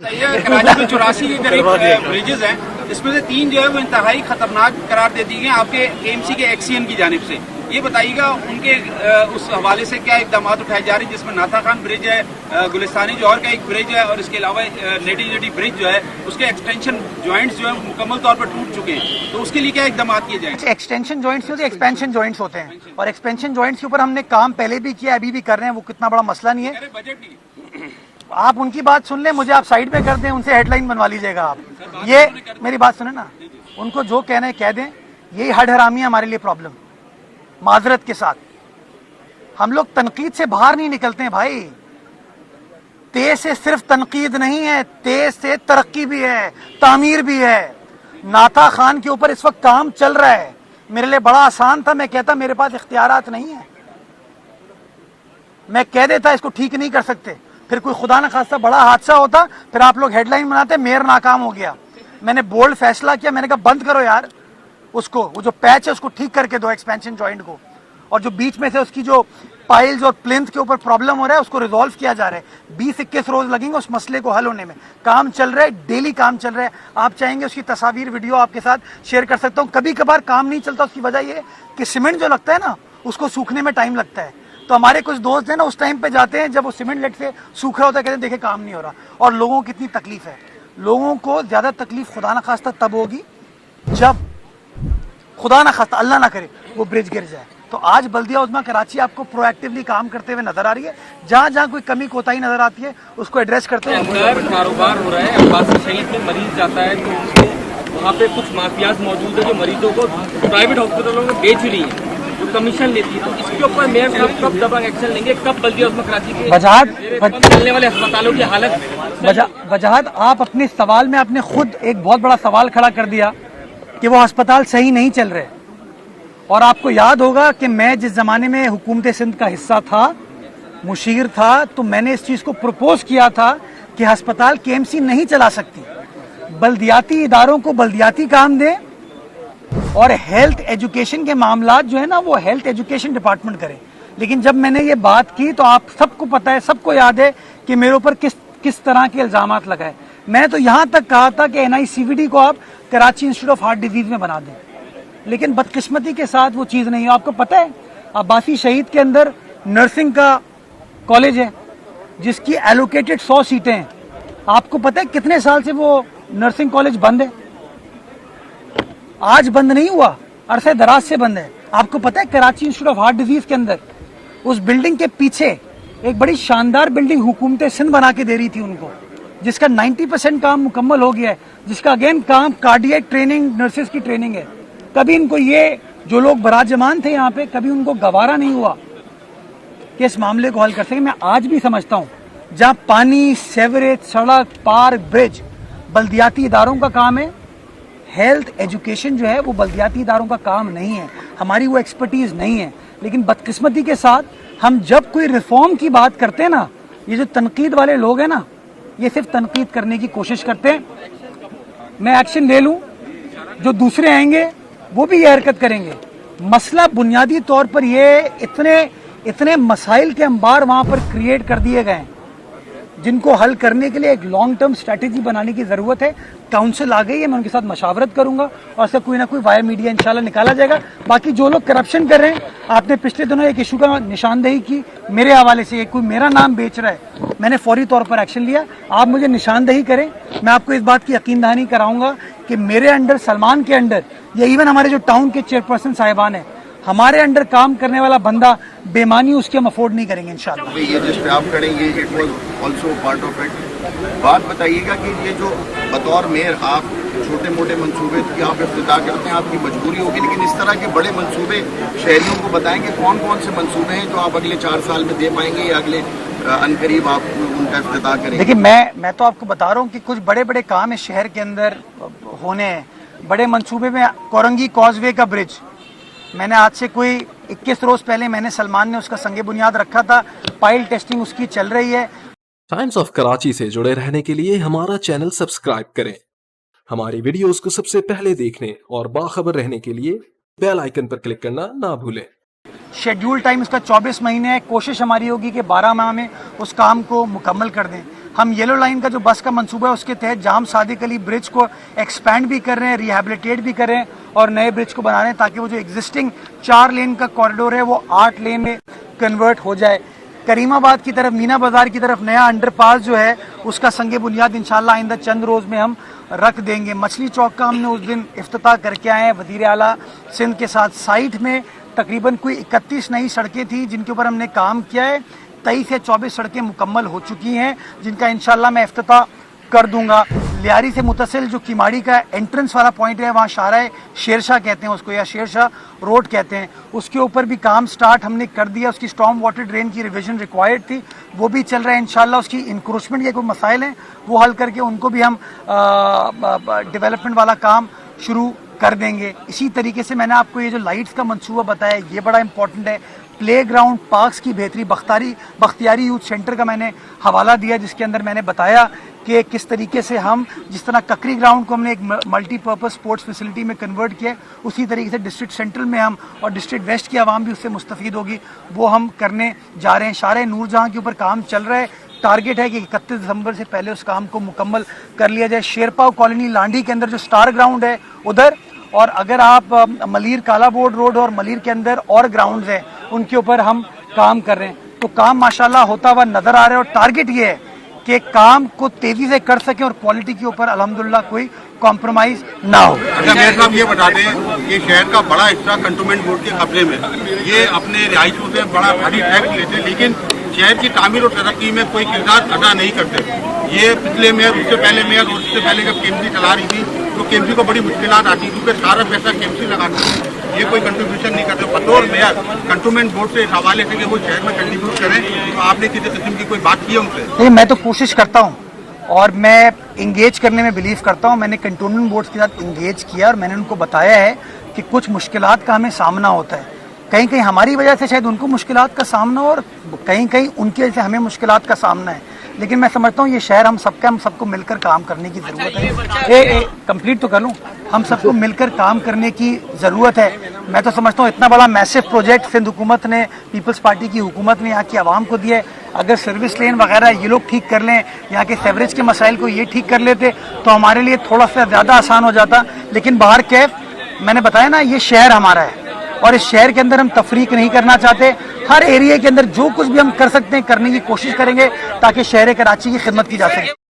कराची में 84 के करीब ब्रिजेज हैं, इसमें से 3 जो है वो इंतहाई खतरनाक करार दे दी गए आपके एएमसी के एक्सीएन की जानिब से। ये बताइएगा उनके उस हवाले से क्या इकदाम उठाए जा रहे हैं, जिसमें नाथा खान ब्रिज है, गुलिस्तानी जौहर का एक ब्रिज है और इसके अलावा नेटी ब्रिज जो है उसके एक्सटेंशन जॉइंट्स जो है मुकम्मल तौर पर टूट चुके हैं, तो उसके लिए क्या इकदाम किए जाएंगे? एक्सटेंशन जॉइंट्स होते हैं, एक्सपेंशन जॉइंट्स होते हैं, और एक्सपेंशन जॉइंट्स के ऊपर हमने काम पहले भी किया, अभी भी कर रहे हैं, वो कितना बड़ा मसला नहीं है। बजट नहीं, आप उनकी बात सुन लें, मुझे आप साइड पे कर दें, उनसे हेडलाइन बनवा लीजिएगा आप। ये मेरी बात सुने ना, उनको जो कहना है कह दें। यही हड हरामी है हमारे लिए प्रॉब्लम। माजरत के साथ हम लोग तनकीद से बाहर नहीं निकलते हैं भाई। तेज से सिर्फ तनकीद नहीं है, तेज से तरक्की भी है, तामीर भी है। नाथा खान के ऊपर इस वक्त काम चल रहा है। मेरे लिए बड़ा आसान था, मैं कहता मेरे पास इख्तियारात नहीं है, मैं कह देता इसको ठीक नहीं कर सकते, फिर कोई खुदा न खास्ता बड़ा हादसा होता, फिर आप लोग हेडलाइन बनाते मेयर नाकाम हो गया। मैंने बोल्ड फैसला किया, मैंने कहा बंद करो यार उसको, वो जो पैच है उसको ठीक करके दो, एक्सपेंशन जॉइंट को, और जो बीच में से उसकी जो पाइल्स और प्लिंथ के ऊपर प्रॉब्लम हो रहा है उसको रिजॉल्व किया जा रहा है। 20-21 रोज लगेंगे उस मसले को हल होने में। काम चल रहा है, डेली काम चल रहा है। आप चाहेंगे उसकी तस्वीर वीडियो आपके साथ शेयर कर सकता हूँ। कभी कभार काम नहीं चलता, उसकी वजह ये कि सीमेंट जो लगता है ना उसको सूखने में टाइम लगता है। तो हमारे कुछ दोस्त हैं ना, उस टाइम पे जाते हैं जब वो सीमेंट लेट से सूख रहा होता है, कहते हैं देखे काम नहीं हो रहा। और लोगों को कितनी तकलीफ है। लोगों को ज्यादा तकलीफ खुदा ना खास्ता तब होगी जब खुदा ना खास्ता अल्लाह ना करे वो ब्रिज गिर जाए। तो आज बल्दिया उज़्मा कराची आपको प्रोएक्टिवली काम करते हुए नजर आ रही है। जहाँ जहाँ कोई कमी कोताही नजर आती है उसको एड्रेस करते हैं। अंदर कारोबार हो रहा है, अब्बासी शहीद में मरीज जाता है तो उसको वहाँ पे कुछ माफियाज मौजूद है जो मरीजों को प्राइवेट हॉस्पिटलों में बेच रही है, जो कमीशन लेती है। तो इसके ऊपर मेयर साहब कब दबंग एक्शन लेंगे, कब बल्दिया उज़्मा कराची के चलने वाले अस्पतालों की हालत? वजाहत आप अपने सवाल में आपने खुद एक बहुत बड़ा सवाल खड़ा कर दिया कि वो अस्पताल सही नहीं चल रहे। और आपको याद होगा कि मैं जिस जमाने में हुकूमत सिंध का हिस्सा था, मुशीर था, तो मैंने इस चीज को प्रपोज किया था कि अस्पताल केएमसी नहीं चला सकती, बल्दियाती इदारों को बल्दियाती काम दें और हेल्थ एजुकेशन के मामलात जो है ना वो हेल्थ एजुकेशन डिपार्टमेंट करे। लेकिन जब मैंने ये बात की तो आप सबको पता है, सबको याद है कि मेरे ऊपर किस तरह के इल्जामात लगाए। मैं तो यहाँ तक कहा था कि NICVD को आप Karachi institute of heart disease में बना दें, लेकिन बदकिस्मती के साथ वो चीज़ नहीं है। आपको पता है अब्बासी शहीद के अंदर नर्सिंग का कॉलेज है जिसकी एलोकेटेड 100 सीटें हैं। आपको पता है कितने साल से वो नर्सिंग कॉलेज बंद है? आज बंद नहीं हुआ, अरसे दराज से बंद है। आपको पता है Karachi institute of heart disease के अंदर उस बिल्डिंग के पीछे एक बड़ी शानदार बिल्डिंग हुकूमत सिंध बना के दे रही थी उनको, जिसका 90% काम मुकम्मल हो गया है, जिसका अगेन काम कार्डियक ट्रेनिंग, नर्सेज की ट्रेनिंग है। कभी इनको ये जो लोग बराजमान थे यहाँ पे, कभी उनको गवारा नहीं हुआ कि इस मामले को हल कर सके। मैं आज भी समझता हूँ जहाँ पानी, सेवरेज, सड़क, पार्क, ब्रिज बल्दियाती इदारों का काम है, हेल्थ एजुकेशन जो है वो बल्दियाती इदारों का काम नहीं है, हमारी वो एक्सपर्टीज नहीं है। लेकिन बदकिस्मती के साथ हम जब कोई रिफॉर्म की बात करते हैं ना, ये जो तनकीद वाले लोग हैं ना, ये सिर्फ तनकीद करने की कोशिश करते हैं। मैं एक्शन ले लूं, जो दूसरे आएंगे वो भी ये हरकत करेंगे। मसला बुनियादी तौर पर ये इतने मसाइल के अंबार वहां पर क्रिएट कर दिए गए हैं जिनको हल करने के लिए एक लॉन्ग टर्म स्ट्रेटेजी बनाने की जरूरत है। काउंसिल आ गई है, मैं उनके साथ मशावरत करूंगा और इसका कोई ना कोई वायर मीडिया इंशाल्लाह निकाला जाएगा। बाकी जो लोग करप्शन कर रहे हैं, आपने पिछले दिनों एक इशू का निशानदेही की मेरे हवाले से, कोई मेरा नाम बेच रहा है, मैंने फौरी तौर पर एक्शन लिया। आप मुझे निशानदेही करें, मैं आपको इस बात की यकीन दहानी कराऊंगा कि मेरे अंडर, सलमान के अंडर, या इवन हमारे जो टाउन के चेयरपर्सन साहिबान है, हमारे अंडर काम करने वाला बंदा बेमानी उसकी हम अफोर्ड नहीं करेंगे इंशाल्लाह। ये जिस पे आप करेंगे it was also part of it. बात बताइएगा कि ये जो बतौर मेयर आप छोटे मोटे मंसूबे की आप इफ्तिताह करते हैं, आपकी मजबूरी होगी, लेकिन इस तरह के बड़े मंसूबे शहरियों को बताएंगे कौन कौन से मंसूबे हैं जो आप अगले 4 साल में दे पाएंगे या अगले अनकरीब आप उनका इफ्तिताह करेंगे? देखिए मैं तो आपको बता रहा हूँ कि कुछ बड़े बड़े काम है शहर के अंदर होने हैं। बड़े मंसूबे में कोरंगी कॉजवे का ब्रिज, मैंने आज से कोई 21 रोज पहले मैंने सलमान ने उसका संगे बुनियाद रखा था, पाइल टेस्टिंग उसकी चल रही है। टाइम्स ऑफ कराची से जुड़े रहने के लिए हमारा चैनल सब्सक्राइब करें। हमारी वीडियोस को सबसे पहले देखने और बाखबर रहने के लिए बेल आइकन पर क्लिक करना ना भूलें। शेड्यूल टाइम इसका 24 महीने है। कोशिश हमारी होगी कि 12 माह में उस काम को मुकम्मल कर दें। ہم येलो लाइन का जो बस का मंसूबा है उसके तहत जाम सादिक अली ब्रिज को एक्सपैंड भी कर रहे हैं, रिहेबिलिटेट भी कर रहे हैं और नए ब्रिज को बना रहे हैं ताकि वो जो एग्जिस्टिंग 4 लेन का कॉरिडोर है वो 8 लेन में कन्वर्ट हो जाए। करीमाबाद की तरफ, मीना बाजार की तरफ नया अंडरपास जो है उसका संगे बुनियाद इंशाल्लाह आइंदा चंद रोज़ में हम रख देंगे। मछली चौक का हमने उस दिन इफ्तिताह करके आए हैं वज़ीर आला सिंध के साथ। साइट में तकरीबन कोई 31 नई सड़कें थी जिनके ऊपर हमने काम किया है। 23 या 24 सड़कें मुकम्मल हो चुकी हैं जिनका इंशाल्लाह मैं इफ्तिताह कर दूंगा। लियारी से मुतसिल जो किमाड़ी का एंट्रेंस वाला पॉइंट है वहाँ शाहराए शेरशाह कहते हैं उसको, या शेरशाह रोड कहते हैं, उसके ऊपर भी काम स्टार्ट हमने कर दिया। उसकी स्टॉर्म वाटर ड्रेन की रिविजन रिक्वायर्ड थी, वो भी चल रहा है इंशाल्लाह। उसकी इंक्रोचमेंट के कोई मसाइल हैं वो हल करके उनको भी हम डेवलपमेंट वाला काम शुरू कर देंगे। इसी तरीके से मैंने आपको ये जो लाइट्स का मंसूबा बताया ये बड़ा इंपॉर्टेंट है। प्ले ग्राउंड पार्क्स की बेहतरी, बख्तियारी यूथ सेंटर का मैंने हवाला दिया जिसके अंदर मैंने बताया कि किस तरीके से हम, जिस तरह ककरी ग्राउंड को हमने एक मल्टीपर्पज़ स्पोर्ट्स फैसिलिटी में कन्वर्ट किया, उसी तरीके से डिस्ट्रिक्ट सेंट्रल में हम, और डिस्ट्रिक्ट वेस्ट की आवाम भी उससे मुस्तफ़ीद होगी, वो हम करने जा रहे हैं। शारे नूरजहां के ऊपर काम चल रहा है, टारगेट है कि 31 दिसंबर से पहले उस काम को मुकम्मल कर लिया जाए। शेरपाव कॉलोनी लांडी के अंदर जो स्टार ग्राउंड है उधर, और अगर आप मलीर काला बोर्ड रोड और मलीर के अंदर और ग्राउंड्स हैं उनके ऊपर हम काम कर रहे हैं। तो काम माशाल्लाह होता हुआ नज़र आ रहा है और टारगेट ये है कि काम को तेज़ी से कर सकें और क्वालिटी के ऊपर अल्हम्दुलिल्लाह कोई कॉम्प्रोमाइज़ ना हो। अच्छा मेयर साहब ये बता दें कि शहर का बड़ा हिस्सा कंटोनमेंट बोर्ड के कब्जे में, ये अपने रिहायशियों से बड़ा भारी टैक्स लेते हैं लेकिन शहर की तामीर और तरक्की में कोई किरदार अदा नहीं करते। ये पिछले मेयर, उससे पहले मेयर और उससे पहले जब केएमसी चला रही थी तो केएमसी को बड़ी मुश्किलात आती क्योंकि सारा पैसा केएमसी लगाती है, ये कोई कंट्रीब्यूशन नहीं करते। बतौर मेयर कंटोनमेंट बोर्ड से इस हवाले से कि वो शहर में कंट्रीब्यूट करें, तो आपने किसी किस्म की कोई बात की है उनसे? नहीं, मैं तो कोशिश करता हूँ और मैं इंगेज करने में बिलीव करता हूँ। मैंने कंटोनमेंट बोर्ड के साथ इंगेज किया और मैंने उनको बताया है कि कुछ मुश्किलात का हमें सामना होता है। कहीं कहीं हमारी वजह से शायद उनको मुश्किलात का सामना हो और कहीं कहीं उनकी वजह से हमें मुश्किलात का सामना है, लेकिन मैं समझता हूँ ये शहर हम सबको मिलकर काम करने की ज़रूरत है। कंप्लीट तो कर लूँ, हम सबको मिलकर काम करने की ज़रूरत है। मैं तो समझता हूँ इतना बड़ा मैसिव प्रोजेक्ट सिंध हुकूमत ने, पीपल्स पार्टी की हुकूमत ने यहाँ की आवाम को दिया है। अगर सर्विस लेन वगैरह ये लोग ठीक कर लें, यहाँ के सेवरेज के मसाइल को ये ठीक कर लेते तो हमारे लिए थोड़ा सा ज़्यादा आसान हो जाता। लेकिन बाहर कैफ मैंने बताया ना, ये शहर हमारा है और इस शहर के अंदर हम तफरीक नहीं करना चाहते। हर एरिया के अंदर जो कुछ भी हम कर सकते हैं करने की कोशिश करेंगे ताकि शहर कराची की खिदमत की जा सके।